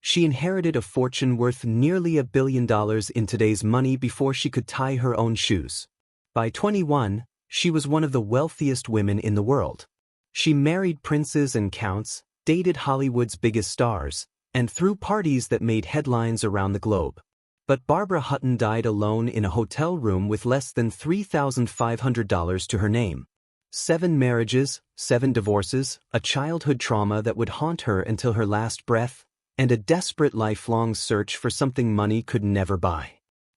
She inherited a fortune worth nearly $1 billion in today's money before she could tie her own shoes. By 21, she was one of the wealthiest women in the world. She married princes and counts, dated Hollywood's biggest stars, and threw parties that made headlines around the globe. But Barbara Hutton died alone in a hotel room with less than $3,500 to her name. 7 marriages, 7 divorces, a childhood trauma that would haunt her until her last breath, and a desperate lifelong search for something money could never buy.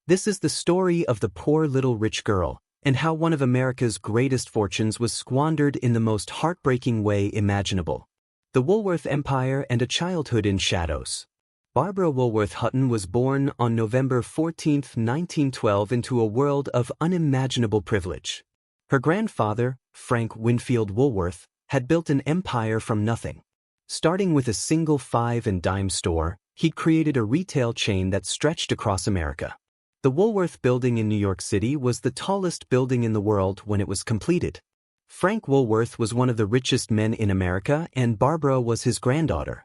This is the story of the poor little rich girl, and how one of America's greatest fortunes was squandered in the most heartbreaking way imaginable. The Woolworth Empire and a Childhood in Shadows. Barbara Woolworth Hutton was born on November 14, 1912 into a world of unimaginable privilege. Her grandfather, Frank Winfield Woolworth, had built an empire from nothing. Starting with a single 5 and dime store, he'd created a retail chain that stretched across America. The Woolworth Building in New York City was the tallest building in the world when it was completed. Frank Woolworth was one of the richest men in America, and Barbara was his granddaughter.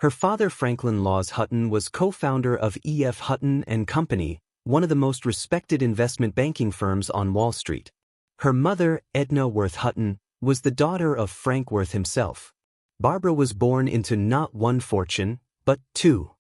Her father, Franklin Laws Hutton, was co-founder of E.F. Hutton and Company, one of the most respected investment banking firms on Wall Street. Her mother, Edna Worth Hutton, was the daughter of Frank Worth himself. Barbara was born into not one fortune, but 2.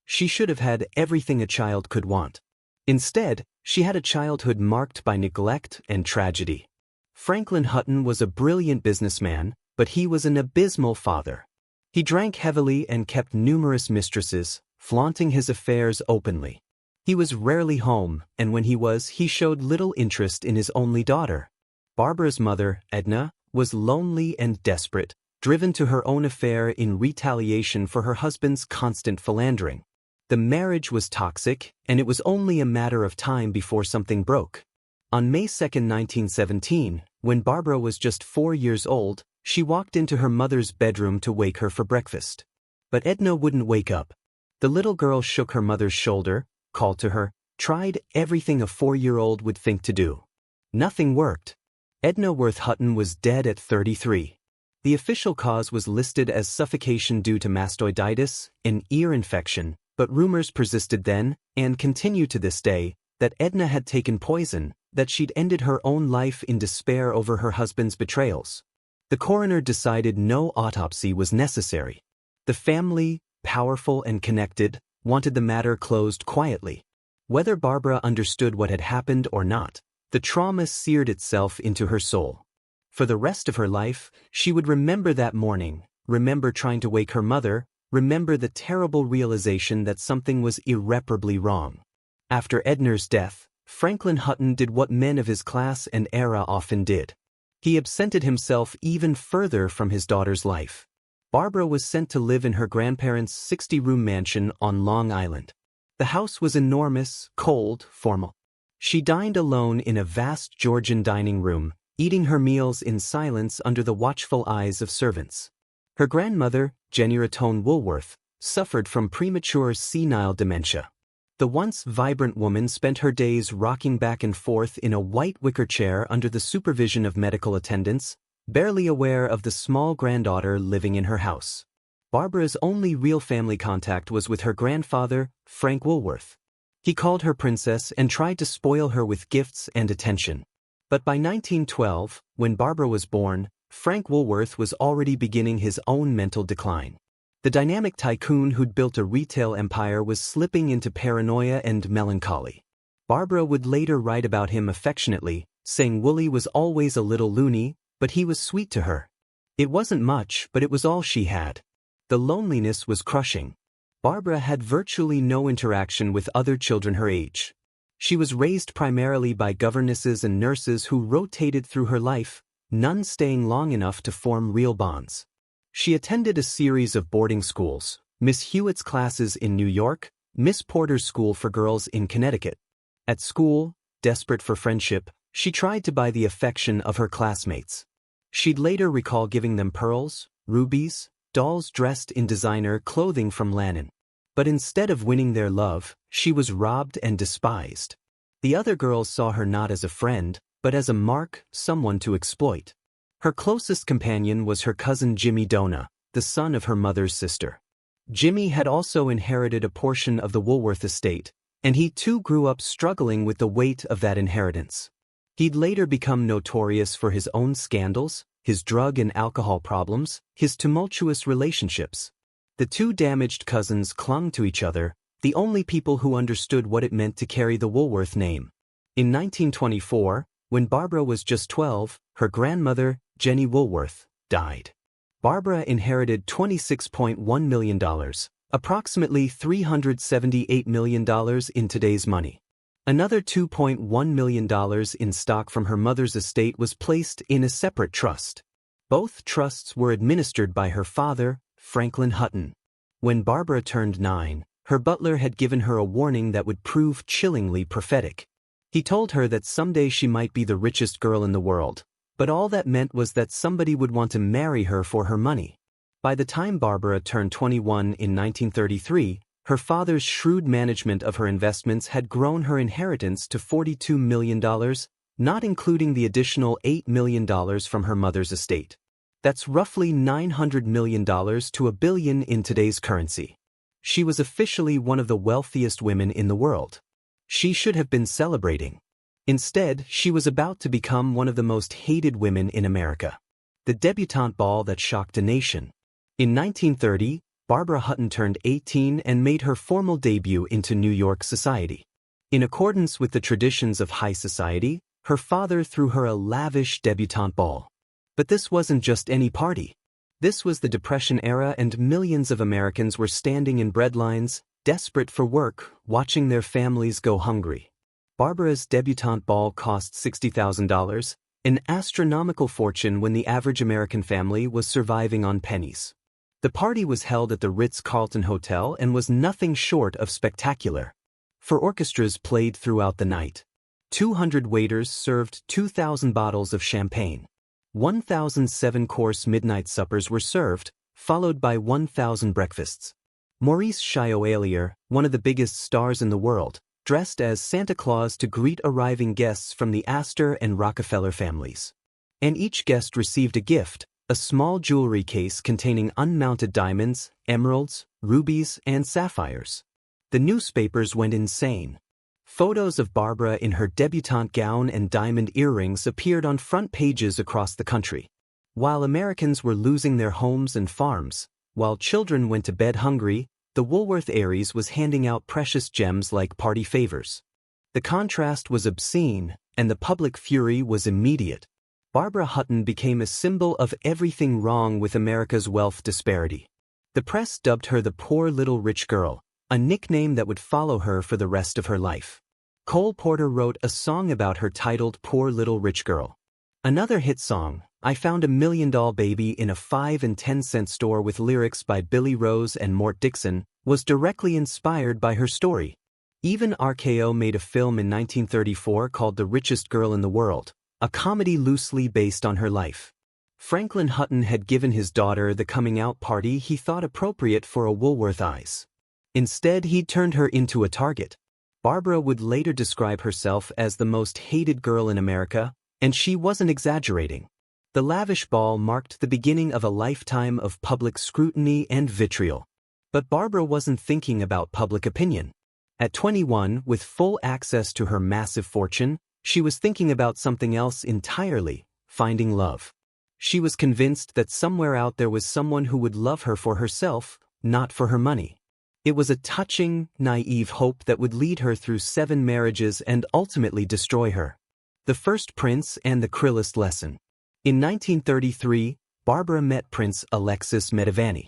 She should have had everything a child could want. Instead, she had a childhood marked by neglect and tragedy. Franklin Hutton was a brilliant businessman, but he was an abysmal father. He drank heavily and kept numerous mistresses, flaunting his affairs openly. He was rarely home, and when he showed little interest in his only daughter. Barbara's mother, Edna, was lonely and desperate, driven to her own affair in retaliation for her husband's constant philandering. The marriage was toxic, and it was only a matter of time before something broke. On May 2, 1917, when Barbara was just 4 years old, she walked into her mother's bedroom to wake her for breakfast. But Edna wouldn't wake up. The little girl shook her mother's shoulder, called to her, tried everything a 4-year-old would think to do. Nothing worked. Edna Worth Hutton was dead at 33. The official cause was listed as suffocation due to mastoiditis, an ear infection, but rumors persisted then, and continue to this day, that Edna had taken poison, that she'd ended her own life in despair over her husband's betrayals. The coroner decided no autopsy was necessary. The family, powerful and connected, wanted the matter closed quietly. Whether Barbara understood what had happened or not, the trauma seared itself into her soul. For the rest of her life, she would remember that morning, remember trying to wake her mother, remember the terrible realization that something was irreparably wrong. After Edna's death, Franklin Hutton did what men of his class and era often did. He absented himself even further from his daughter's life. Barbara was sent to live in her grandparents' 60-room mansion on Long Island. The house was enormous, cold, formal. She dined alone in a vast Georgian dining room, eating her meals in silence under the watchful eyes of servants. Her grandmother, Jenny Ratone Woolworth, suffered from premature senile dementia. The once vibrant woman spent her days rocking back and forth in a white wicker chair under the supervision of medical attendants, barely aware of the small granddaughter living in her house. Barbara's only real family contact was with her grandfather, Frank Woolworth. He called her princess and tried to spoil her with gifts and attention. But by 1912, when Barbara was born, Frank Woolworth was already beginning his own mental decline. The dynamic tycoon who'd built a retail empire was slipping into paranoia and melancholy. Barbara would later write about him affectionately, saying Wooly was always a little loony, but he was sweet to her. It wasn't much, but it was all she had. The loneliness was crushing. Barbara had virtually no interaction with other children her age. She was raised primarily by governesses and nurses who rotated through her life, none staying long enough to form real bonds. She attended a series of boarding schools, Miss Hewitt's classes in New York, Miss Porter's School for Girls in Connecticut. At school, desperate for friendship, she tried to buy the affection of her classmates. She'd later recall giving them pearls, rubies, dolls dressed in designer clothing from Lannon. But instead of winning their love, she was robbed and despised. The other girls saw her not as a friend, but as a mark, someone to exploit. Her closest companion was her cousin Jimmy Dona, the son of her mother's sister. Jimmy had also inherited a portion of the Woolworth estate, and he too grew up struggling with the weight of that inheritance. He'd later become notorious for his own scandals, his drug and alcohol problems, his tumultuous relationships. The two damaged cousins clung to each other, the only people who understood what it meant to carry the Woolworth name. In 1924, when Barbara was just 12, her grandmother, Jenny Woolworth, died. Barbara inherited $26.1 million, approximately $378 million in today's money. Another $2.1 million in stock from her mother's estate was placed in a separate trust. Both trusts were administered by her father, Franklin Hutton. When Barbara turned 9, her butler had given her a warning that would prove chillingly prophetic. He told her that someday she might be the richest girl in the world, but all that meant was that somebody would want to marry her for her money. By the time Barbara turned 21 in 1933, her father's shrewd management of her investments had grown her inheritance to $42 million, not including the additional $8 million from her mother's estate. That's roughly $900 million to $1 billion in today's currency. She was officially one of the wealthiest women in the world. She should have been celebrating. Instead, she was about to become one of the most hated women in America. The debutante ball that shocked a nation. In 1930, Barbara Hutton turned 18 and made her formal debut into New York society. In accordance with the traditions of high society, her father threw her a lavish debutante ball. But this wasn't just any party. This was the Depression era, and millions of Americans were standing in breadlines, desperate for work, watching their families go hungry. Barbara's debutante ball cost $60,000, an astronomical fortune when the average American family was surviving on pennies. The party was held at the Ritz-Carlton Hotel and was nothing short of spectacular. Four orchestras played throughout the night. 200 waiters served 2,000 bottles of champagne. 1,007 course midnight suppers were served, followed by 1,000 breakfasts. Maurice Chioalier, one of the biggest stars in the world, dressed as Santa Claus to greet arriving guests from the Astor and Rockefeller families. And each guest received a gift, a small jewelry case containing unmounted diamonds, emeralds, rubies, and sapphires. The newspapers went insane. Photos of Barbara in her debutante gown and diamond earrings appeared on front pages across the country. While Americans were losing their homes and farms, while children went to bed hungry, the Woolworth heiress was handing out precious gems like party favors. The contrast was obscene, and the public fury was immediate. Barbara Hutton became a symbol of everything wrong with America's wealth disparity. The press dubbed her the poor little rich girl, a nickname that would follow her for the rest of her life. Cole Porter wrote a song about her titled Poor Little Rich Girl. Another hit song, I Found a $1 Million Baby in a 5 and 10 cent store with lyrics by Billy Rose and Mort Dixon, was directly inspired by her story. Even RKO made a film in 1934 called The Richest Girl in the World, a comedy loosely based on her life. Franklin Hutton had given his daughter the coming-out party he thought appropriate for a Woolworth eyes. Instead, he turned her into a target. Barbara would later describe herself as the most hated girl in America, and she wasn't exaggerating. The lavish ball marked the beginning of a lifetime of public scrutiny and vitriol. But Barbara wasn't thinking about public opinion. At 21, with full access to her massive fortune, she was thinking about something else entirely, finding love. She was convinced that somewhere out there was someone who would love her for herself, not for her money. It was a touching, naive hope that would lead her through 7 marriages and ultimately destroy her. The First Prince and the Cruelest Lesson. In 1933, Barbara met Prince Alexis Medavani.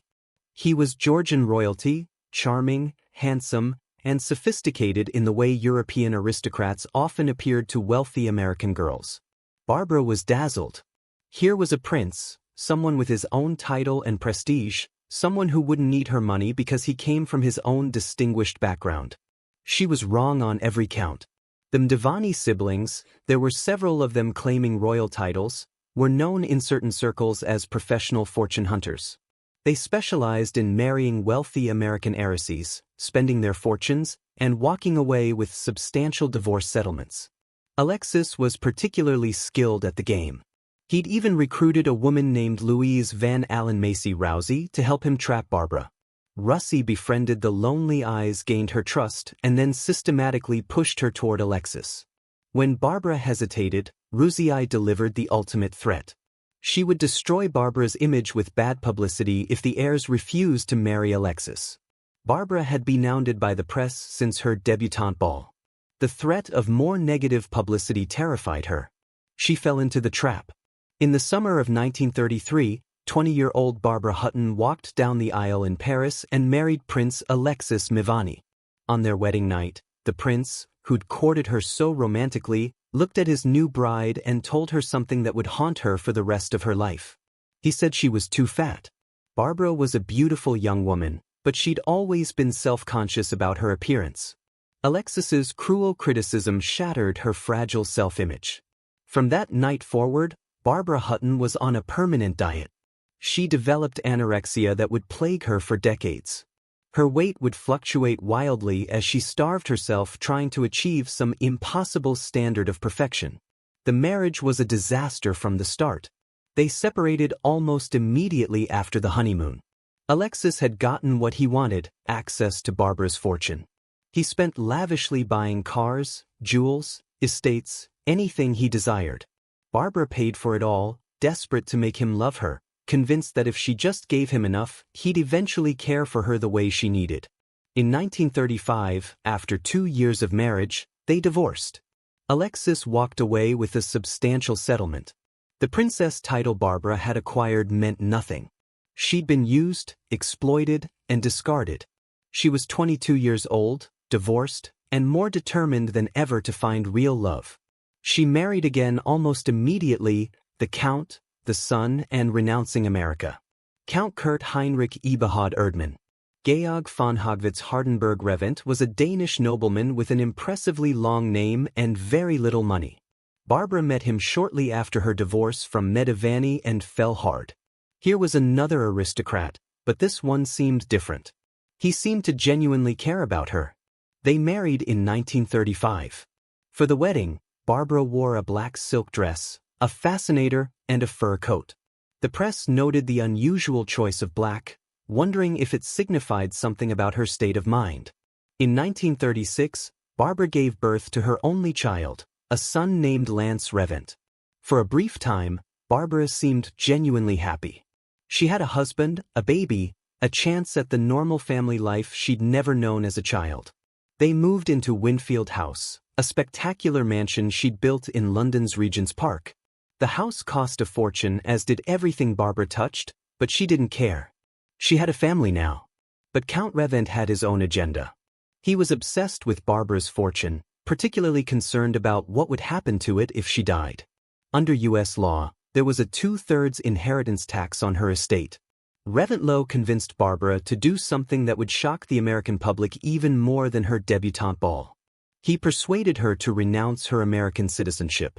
He was Georgian royalty, charming, handsome, and sophisticated in the way European aristocrats often appeared to wealthy American girls. Barbara was dazzled. Here was a prince, someone with his own title and prestige, someone who wouldn't need her money because he came from his own distinguished background. She was wrong on every count. The Medavani siblings, there were several of them claiming royal titles, were known in certain circles as professional fortune hunters. They specialized in marrying wealthy American heiresses, spending their fortunes, and walking away with substantial divorce settlements. Alexis was particularly skilled at the game. He'd even recruited a woman named Louise Van Allen Macy Rousey to help him trap Barbara. Russie befriended the lonely eyes, gained her trust, and then systematically pushed her toward Alexis. When Barbara hesitated, Russie delivered the ultimate threat. She would destroy Barbara's image with bad publicity if the heirs refused to marry Alexis. Barbara had been hounded by the press since her debutante ball. The threat of more negative publicity terrified her. She fell into the trap. In the summer of 1933, 20-year-old Barbara Hutton walked down the aisle in Paris and married Prince Alexis Mivani. On their wedding night, the prince, who'd courted her so romantically, looked at his new bride and told her something that would haunt her for the rest of her life. He said she was too fat. Barbara was a beautiful young woman, but she'd always been self-conscious about her appearance. Alexis's cruel criticism shattered her fragile self-image. From that night forward, Barbara Hutton was on a permanent diet. She developed anorexia that would plague her for decades. Her weight would fluctuate wildly as she starved herself trying to achieve some impossible standard of perfection. The marriage was a disaster from the start. They separated almost immediately after the honeymoon. Alexis had gotten what he wanted, access to Barbara's fortune. He spent lavishly buying cars, jewels, estates, anything he desired. Barbara paid for it all, desperate to make him love her, convinced that if she just gave him enough, he'd eventually care for her the way she needed. In 1935, after 2 years of marriage, they divorced. Alexis walked away with a substantial settlement. The princess title Barbara had acquired meant nothing. She'd been used, exploited, and discarded. She was 22 years old, divorced, and more determined than ever to find real love. She married again almost immediately, the Count, the son, and renouncing America. Count Kurt Heinrich Eberhard Erdmann. Georg von Hogwitz Hardenberg Revent was a Danish nobleman with an impressively long name and very little money. Barbara met him shortly after her divorce from Medivani and fell hard. Here was another aristocrat, but this one seemed different. He seemed to genuinely care about her. They married in 1935. For the wedding, Barbara wore a black silk dress, a fascinator, and a fur coat. The press noted the unusual choice of black, wondering if it signified something about her state of mind. In 1936, Barbara gave birth to her only child, a son named Lance Revent. For a brief time, Barbara seemed genuinely happy. She had a husband, a baby, a chance at the normal family life she'd never known as a child. They moved into Winfield House, a spectacular mansion she'd built in London's Regent's Park. The house cost a fortune, as did everything Barbara touched, but she didn't care. She had a family now. But Count Revent had his own agenda. He was obsessed with Barbara's fortune, particularly concerned about what would happen to it if she died. Under U.S. law, there was a 2/3 inheritance tax on her estate. Reventlow convinced Barbara to do something that would shock the American public even more than her debutante ball. He persuaded her to renounce her American citizenship.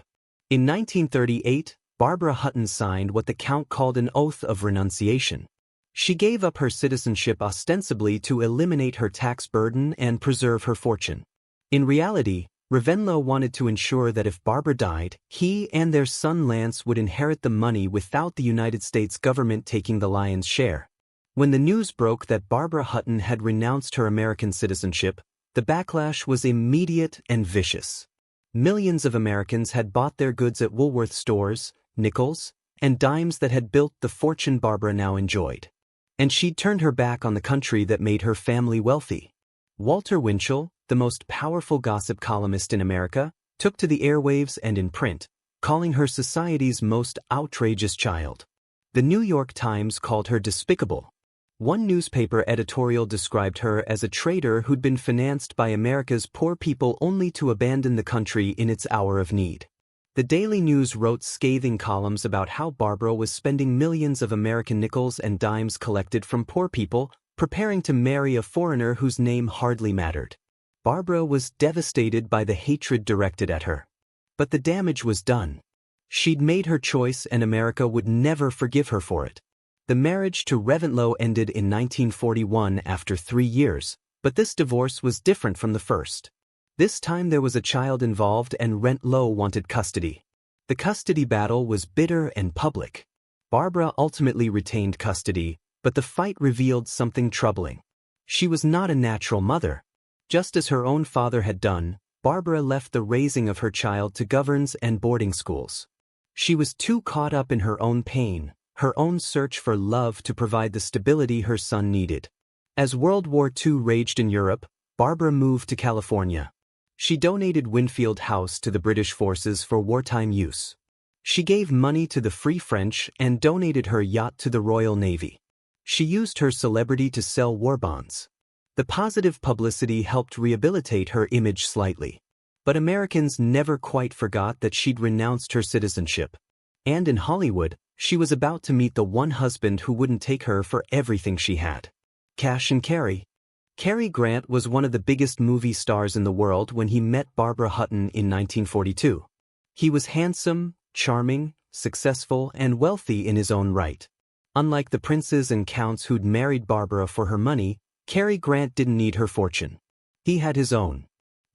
In 1938, Barbara Hutton signed what the Count called an oath of renunciation. She gave up her citizenship ostensibly to eliminate her tax burden and preserve her fortune. In reality, Reventlow wanted to ensure that if Barbara died, he and their son Lance would inherit the money without the United States government taking the lion's share. When the news broke that Barbara Hutton had renounced her American citizenship, the backlash was immediate and vicious. Millions of Americans had bought their goods at Woolworth stores, nickels, and dimes that had built the fortune Barbara now enjoyed. And she'd turned her back on the country that made her family wealthy. Walter Winchell, the most powerful gossip columnist in America, took to the airwaves and in print, calling her society's most outrageous child. The New York Times called her despicable. One newspaper editorial described her as a traitor who'd been financed by America's poor people only to abandon the country in its hour of need. The Daily News wrote scathing columns about how Barbara was spending millions of American nickels and dimes collected from poor people, preparing to marry a foreigner whose name hardly mattered. Barbara was devastated by the hatred directed at her. But the damage was done. She'd made her choice and America would never forgive her for it. The marriage to Reventlow ended in 1941 after 3 years, but this divorce was different from the first. This time there was a child involved and Reventlow wanted custody. The custody battle was bitter and public. Barbara ultimately retained custody, but the fight revealed something troubling. She was not a natural mother. Just as her own father had done, Barbara left the raising of her child to governs and boarding schools. She was too caught up in her own pain, her own search for love to provide the stability her son needed. As World War II raged in Europe, Barbara moved to California. She donated Winfield House to the British forces for wartime use. She gave money to the Free French and donated her yacht to the Royal Navy. She used her celebrity to sell war bonds. The positive publicity helped rehabilitate her image slightly. But Americans never quite forgot that she'd renounced her citizenship. And in Hollywood, she was about to meet the one husband who wouldn't take her for everything she had. Cash and Cary. Cary Grant was one of the biggest movie stars in the world when he met Barbara Hutton in 1942. He was handsome, charming, successful, and wealthy in his own right. Unlike the princes and counts who'd married Barbara for her money, Cary Grant didn't need her fortune. He had his own.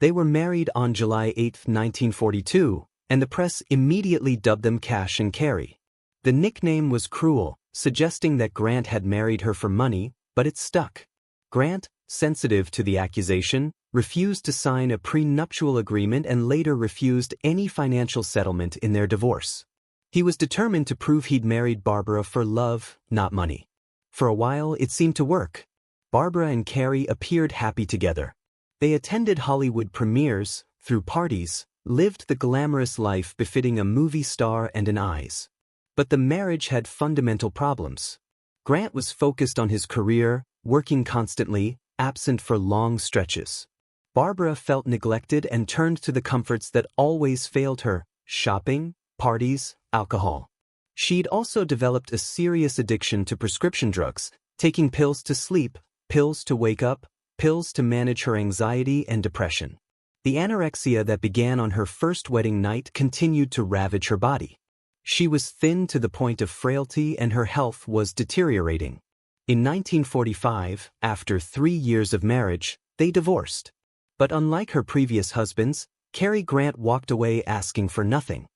They were married on July 8, 1942, and the press immediately dubbed them Cash and Cary. The nickname was cruel, suggesting that Grant had married her for money, but it stuck. Grant, sensitive to the accusation, refused to sign a prenuptial agreement and later refused any financial settlement in their divorce. He was determined to prove he'd married Barbara for love, not money. For a while, it seemed to work. Barbara and Cary appeared happy together. They attended Hollywood premieres, threw parties, lived the glamorous life befitting a movie star and an eyes. But the marriage had fundamental problems. Grant was focused on his career, working constantly, absent for long stretches. Barbara felt neglected and turned to the comforts that always failed her: shopping, parties, alcohol. She'd also developed a serious addiction to prescription drugs, taking pills to sleep, pills to wake up, pills to manage her anxiety and depression. The anorexia that began on her first wedding night continued to ravage her body. She was thin to the point of frailty and her health was deteriorating. In 1945, after 3 years of marriage, they divorced. But unlike her previous husbands, Cary Grant walked away asking for nothing.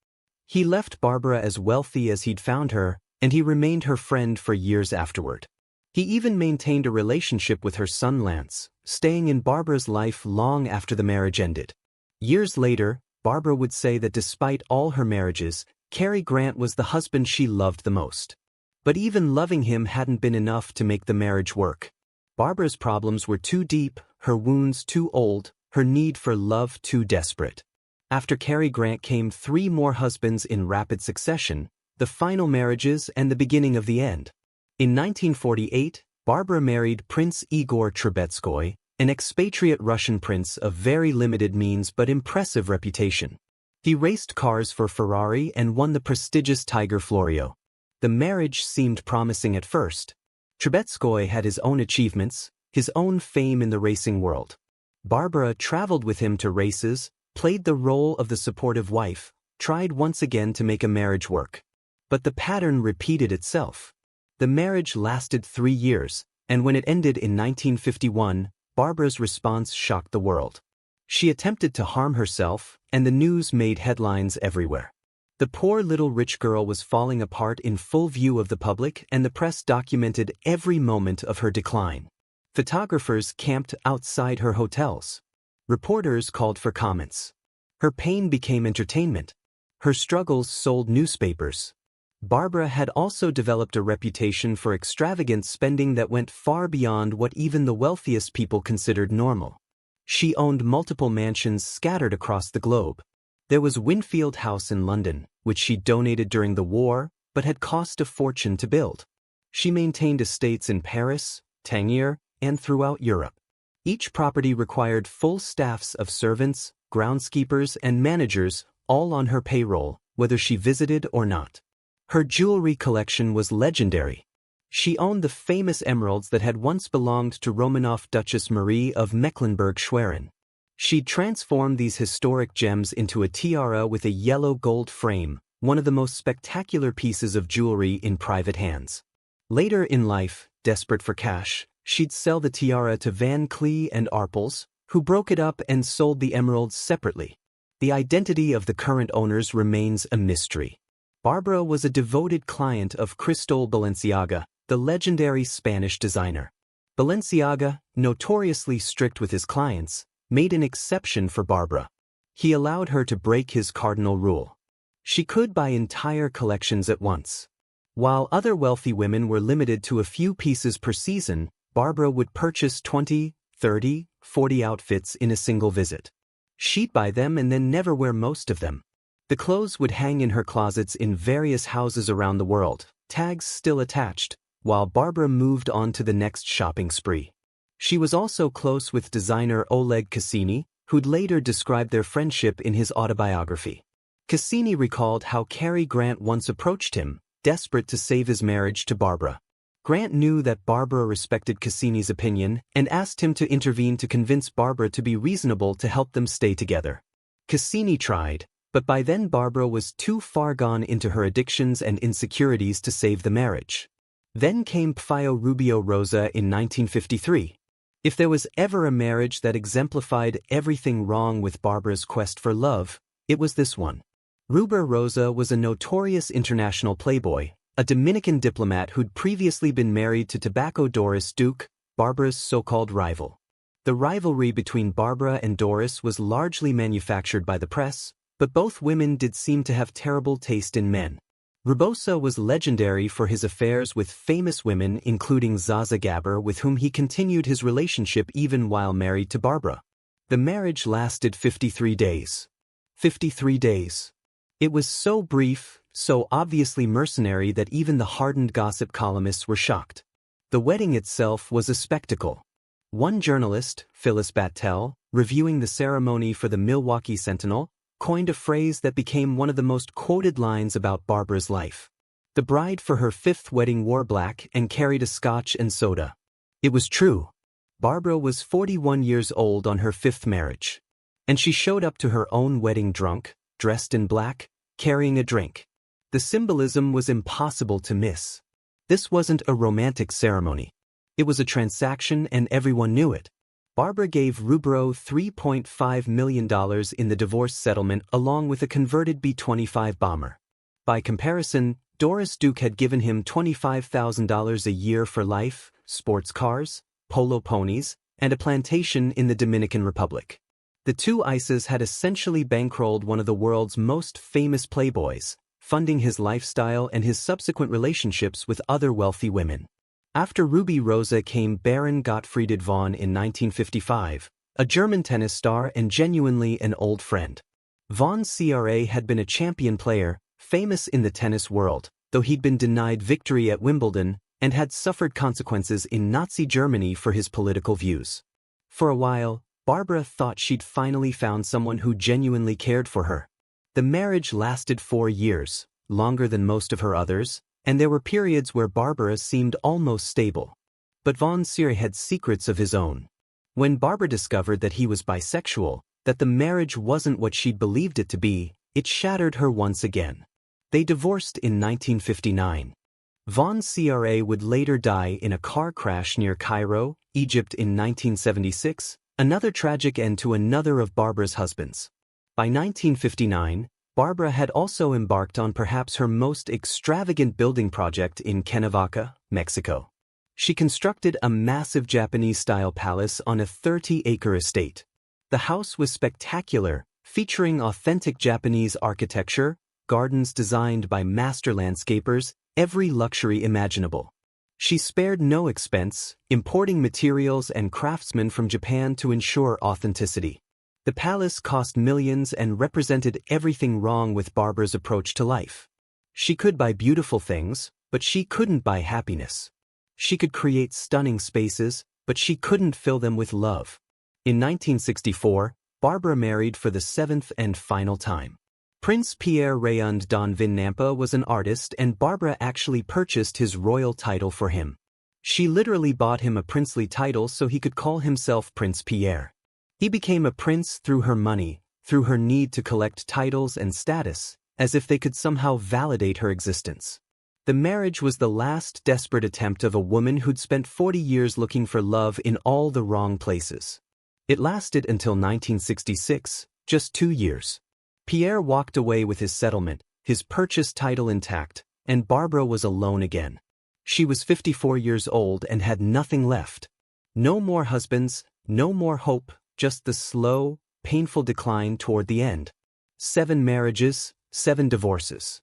He left Barbara as wealthy as he'd found her, and he remained her friend for years afterward. He even maintained a relationship with her son Lance, staying in Barbara's life long after the marriage ended. Years later, Barbara would say that despite all her marriages, Cary Grant was the husband she loved the most. But even loving him hadn't been enough to make the marriage work. Barbara's problems were too deep, her wounds too old, her need for love too desperate. After Cary Grant came 3 more husbands in rapid succession, the final marriages and the beginning of the end. In 1948, Barbara married Prince Igor Trubetskoy, an expatriate Russian prince of very limited means but impressive reputation. He raced cars for Ferrari and won the prestigious Tiger Florio. The marriage seemed promising at first. Trubetskoy had his own achievements, his own fame in the racing world. Barbara traveled with him to races, played the role of the supportive wife, tried once again to make a marriage work. But the pattern repeated itself. The marriage lasted 3 years, and when it ended in 1951, Barbara's response shocked the world. She attempted to harm herself, and the news made headlines everywhere. The poor little rich girl was falling apart in full view of the public, and the press documented every moment of her decline. Photographers camped outside her hotels. Reporters called for comments. Her pain became entertainment. Her struggles sold newspapers. Barbara had also developed a reputation for extravagant spending that went far beyond what even the wealthiest people considered normal. She owned multiple mansions scattered across the globe. There was Winfield House in London, which she donated during the war, but had cost a fortune to build. She maintained estates in Paris, Tangier, and throughout Europe. Each property required full staffs of servants, groundskeepers, and managers, all on her payroll, whether she visited or not. Her jewelry collection was legendary. She owned the famous emeralds that had once belonged to Romanov Duchess Marie of Mecklenburg-Schwerin. She'd transformed these historic gems into a tiara with a yellow gold frame, one of the most spectacular pieces of jewelry in private hands. Later in life, desperate for cash, she'd sell the tiara to Van Clee and Arpels, who broke it up and sold the emeralds separately. The identity of the current owners remains a mystery. Barbara was a devoted client of Cristóbal Balenciaga, the legendary Spanish designer. Balenciaga, notoriously strict with his clients, made an exception for Barbara. He allowed her to break his cardinal rule. She could buy entire collections at once. While other wealthy women were limited to a few pieces per season, Barbara would purchase 20, 30, 40 outfits in a single visit. She'd buy them and then never wear most of them. The clothes would hang in her closets in various houses around the world, tags still attached, while Barbara moved on to the next shopping spree. She was also close with designer Oleg Cassini, who'd later described their friendship in his autobiography. Cassini recalled how Cary Grant once approached him, desperate to save his marriage to Barbara. Grant knew that Barbara respected Cassini's opinion and asked him to intervene to convince Barbara to be reasonable to help them stay together. Cassini tried, but by then Barbara was too far gone into her addictions and insecurities to save the marriage. Then came Pfio Rubio Rosa in 1953. If there was ever a marriage that exemplified everything wrong with Barbara's quest for love, it was this one. Rubio Rosa was a notorious international playboy, a Dominican diplomat who'd previously been married to tobacco Doris Duke, Barbara's so-called rival. The rivalry between Barbara and Doris was largely manufactured by the press, but both women did seem to have terrible taste in men. Rebosa was legendary for his affairs with famous women including Zaza Gabor, with whom he continued his relationship even while married to Barbara. The marriage lasted 53 days. 53 days. It was so brief, so obviously mercenary that even the hardened gossip columnists were shocked. The wedding itself was a spectacle. One journalist, Phyllis Battelle, reviewing the ceremony for the Milwaukee Sentinel, coined a phrase that became one of the most quoted lines about Barbara's life. The bride for her fifth wedding wore black and carried a scotch and soda. It was true. Barbara was 41 years old on her fifth marriage. And she showed up to her own wedding drunk, dressed in black, carrying a drink. The symbolism was impossible to miss. This wasn't a romantic ceremony. It was a transaction and everyone knew it. Barbara gave Rubio $3.5 million in the divorce settlement along with a converted B-25 bomber. By comparison, Doris Duke had given him $25,000 a year for life, sports cars, polo ponies, and a plantation in the Dominican Republic. The two Ices had essentially bankrolled one of the world's most famous playboys, funding his lifestyle and his subsequent relationships with other wealthy women. After Ruby Rosa came Baron Gottfried von in 1955, a German tennis star and genuinely an old friend. Von Cra had been a champion player, famous in the tennis world, though he'd been denied victory at Wimbledon and had suffered consequences in Nazi Germany for his political views. For a while, Barbara thought she'd finally found someone who genuinely cared for her. The marriage lasted 4 years, longer than most of her others, and there were periods where Barbara seemed almost stable. But von Cra had secrets of his own. When Barbara discovered that he was bisexual, that the marriage wasn't what she'd believed it to be, it shattered her once again. They divorced in 1959. Von Cra would later die in a car crash near Cairo, Egypt in 1976, another tragic end to another of Barbara's husbands. By 1959, Barbara had also embarked on perhaps her most extravagant building project in Cuernavaca, Mexico. She constructed a massive Japanese-style palace on a 30-acre estate. The house was spectacular, featuring authentic Japanese architecture, gardens designed by master landscapers, every luxury imaginable. She spared no expense, importing materials and craftsmen from Japan to ensure authenticity. The palace cost millions and represented everything wrong with Barbara's approach to life. She could buy beautiful things, but she couldn't buy happiness. She could create stunning spaces, but she couldn't fill them with love. In 1964, Barbara married for the 7th and final time. Prince Pierre Rayond d'Anvin Nampa was an artist and Barbara actually purchased his royal title for him. She literally bought him a princely title so he could call himself Prince Pierre. He became a prince through her money, through her need to collect titles and status, as if they could somehow validate her existence. The marriage was the last desperate attempt of a woman who'd spent 40 years looking for love in all the wrong places. It lasted until 1966, just 2 years. Pierre walked away with his settlement, his purchase title intact, and Barbara was alone again. She was 54 years old and had nothing left. No more husbands, no more hope, just the slow, painful decline toward the end. 7 marriages, 7 divorces.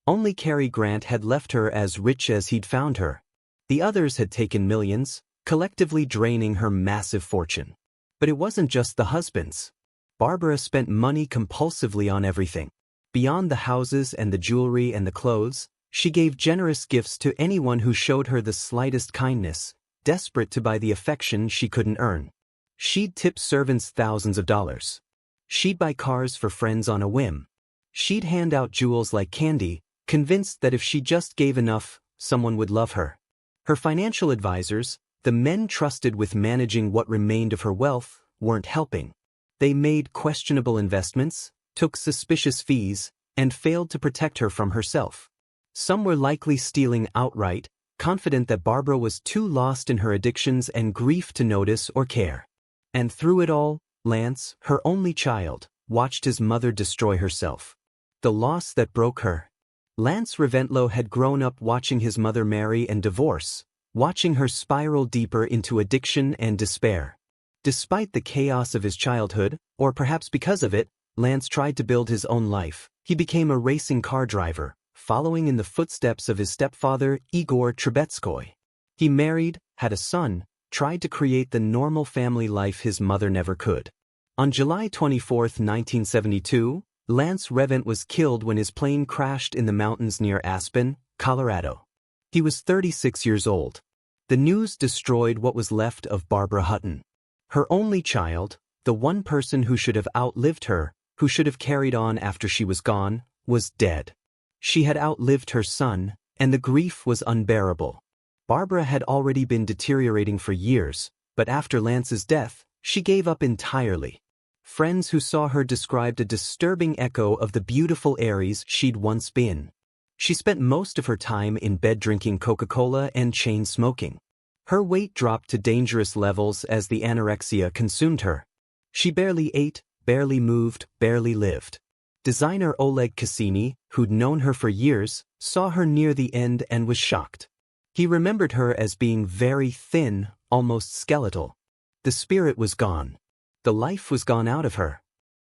Only Cary Grant had left her as rich as he'd found her. The others had taken millions, collectively draining her massive fortune. But it wasn't just the husbands. Barbara spent money compulsively on everything. Beyond the houses and the jewelry and the clothes, she gave generous gifts to anyone who showed her the slightest kindness, desperate to buy the affection she couldn't earn. She'd tip servants thousands of dollars. She'd buy cars for friends on a whim. She'd hand out jewels like candy, convinced that if she just gave enough, someone would love her. Her financial advisors, the men trusted with managing what remained of her wealth, weren't helping. They made questionable investments, took suspicious fees, and failed to protect her from herself. Some were likely stealing outright, confident that Barbara was too lost in her addictions and grief to notice or care. And through it all, Lance, her only child, watched his mother destroy herself. The loss that broke her. Lance Reventlow had grown up watching his mother marry and divorce, watching her spiral deeper into addiction and despair. Despite the chaos of his childhood, or perhaps because of it, Lance tried to build his own life. He became a racing car driver, following in the footsteps of his stepfather, Igor Trubetskoy. He married, had a son, tried to create the normal family life his mother never could. On July 24, 1972, Lance Revent was killed when his plane crashed in the mountains near Aspen, Colorado. He was 36 years old. The news destroyed what was left of Barbara Hutton. Her only child, the one person who should have outlived her, who should have carried on after she was gone, was dead. She had outlived her son, and the grief was unbearable. Barbara had already been deteriorating for years, but after Lance's death, she gave up entirely. Friends who saw her described a disturbing echo of the beautiful Heiress she'd once been. She spent most of her time in bed drinking Coca-Cola and chain smoking. Her weight dropped to dangerous levels as the anorexia consumed her. She barely ate, barely moved, barely lived. Designer Oleg Cassini, who'd known her for years, saw her near the end and was shocked. He remembered her as being very thin, almost skeletal. The spirit was gone. The life was gone out of her.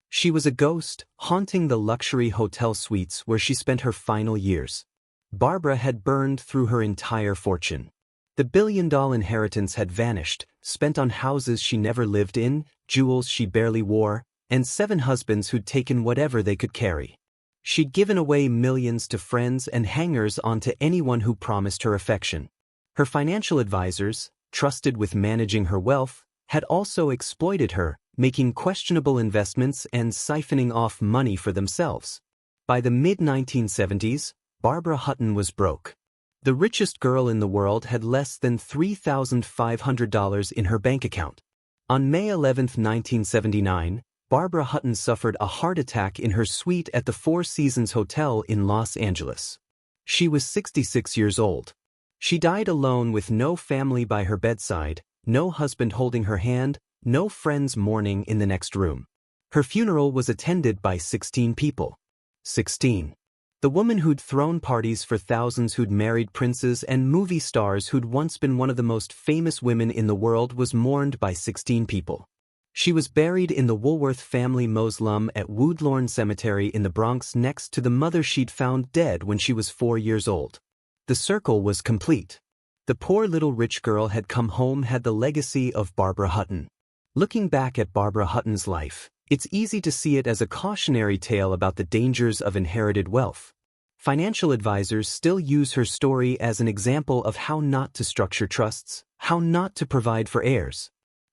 She was a ghost, haunting the luxury hotel suites where she spent her final years. Barbara had burned through her entire fortune. The billion-dollar inheritance had vanished, spent on houses she never lived in, jewels she barely wore, and 7 husbands who'd taken whatever they could carry. She'd given away millions to friends and hangers-on to anyone who promised her affection. Her financial advisors, trusted with managing her wealth, had also exploited her, making questionable investments and siphoning off money for themselves. By the mid-1970s, Barbara Hutton was broke. The richest girl in the world had less than $3,500 in her bank account. On May 11, 1979, Barbara Hutton suffered a heart attack in her suite at the Four Seasons Hotel in Los Angeles. She was 66 years old. She died alone with no family by her bedside, no husband holding her hand, no friends mourning in the next room. Her funeral was attended by 16 people. 16. The woman who'd thrown parties for thousands, who'd married princes and movie stars, who'd once been one of the most famous women in the world, was mourned by 16 people. She was buried in the Woolworth family mausoleum at Woodlawn Cemetery in the Bronx next to the mother she'd found dead when she was 4 years old. The circle was complete. The poor little rich girl had come home, had the legacy of Barbara Hutton. Looking back at Barbara Hutton's life, it's easy to see it as a cautionary tale about the dangers of inherited wealth. Financial advisors still use her story as an example of how not to structure trusts, how not to provide for heirs.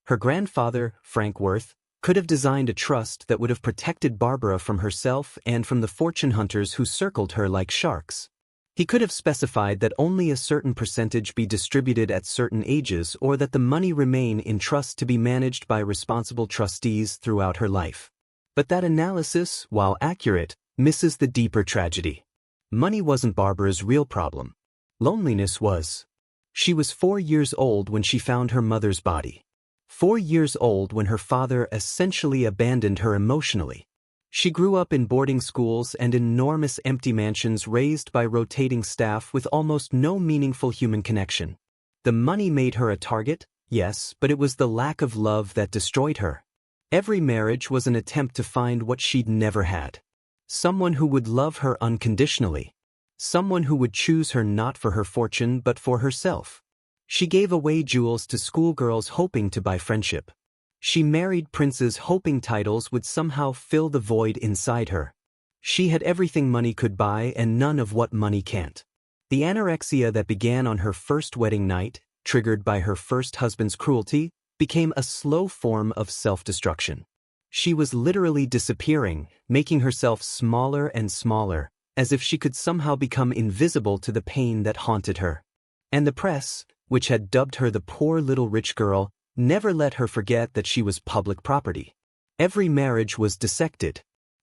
Her grandfather, Frank Worth, could have designed a trust that would have protected Barbara from herself and from the fortune hunters who circled her like sharks. He could have specified that only a certain percentage be distributed at certain ages, or that the money remain in trust to be managed by responsible trustees throughout her life. But that analysis, while accurate, misses the deeper tragedy. Money wasn't Barbara's real problem. Loneliness was. She was 4 years old when she found her mother's body. 4 years old when her father essentially abandoned her emotionally. She grew up in boarding schools and enormous empty mansions raised by rotating staff with almost no meaningful human connection. The money made her a target, Yes, but it was the lack of love that destroyed her. Every marriage was an attempt to find what she'd never had. Someone who would love her unconditionally. Someone who would choose her not for her fortune but for herself. She gave away jewels to schoolgirls hoping to buy friendship. She married princes hoping titles would somehow fill the void inside her. She had everything money could buy and none of what money can't. The anorexia that began on her first wedding night, triggered by her first husband's cruelty, became a slow form of self-destruction. She was literally disappearing, making herself smaller and smaller, as if she could somehow become invisible to the pain that haunted her. And the press, which had dubbed her the poor little rich girl, never let her forget that she was public property. Every marriage was dissected.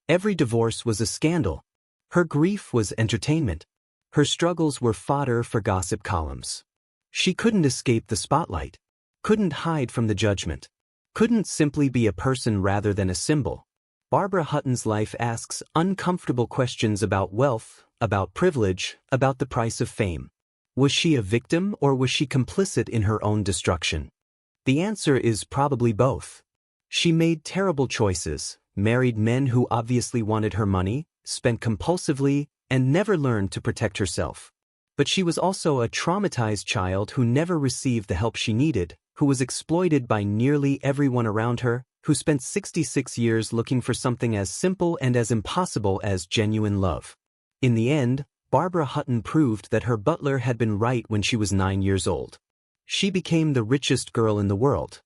Every divorce was a scandal. Her grief was entertainment. Her struggles were fodder for gossip columns. She couldn't escape the spotlight. Couldn't hide from the judgment. Couldn't simply be a person rather than a symbol. Barbara Hutton's life asks uncomfortable questions about wealth, about privilege, about the price of fame. Was she a victim or was she complicit in her own destruction? The answer is probably both. She made terrible choices, married men who obviously wanted her money, spent compulsively, and never learned to protect herself. But she was also a traumatized child who never received the help she needed, who was exploited by nearly everyone around her, who spent 66 years looking for something as simple and as impossible as genuine love. In the end, Barbara Hutton proved that her butler had been right when she was 9 years old. She became the richest girl in the world.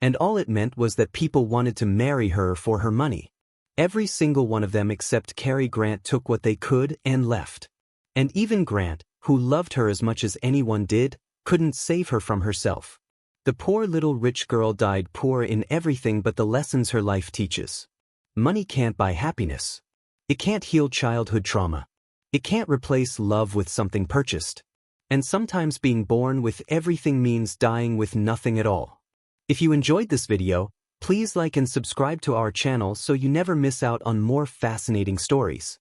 And all it meant was that people wanted to marry her for her money. Every single one of them except Cary Grant took what they could and left. And even Grant, who loved her as much as anyone did, couldn't save her from herself. The poor little rich girl died poor in everything but the lessons her life teaches. Money can't buy happiness. It can't heal childhood trauma. It can't replace love with something purchased. And sometimes being born with everything means dying with nothing at all. If you enjoyed this video, please like and subscribe to our channel so you never miss out on more fascinating stories.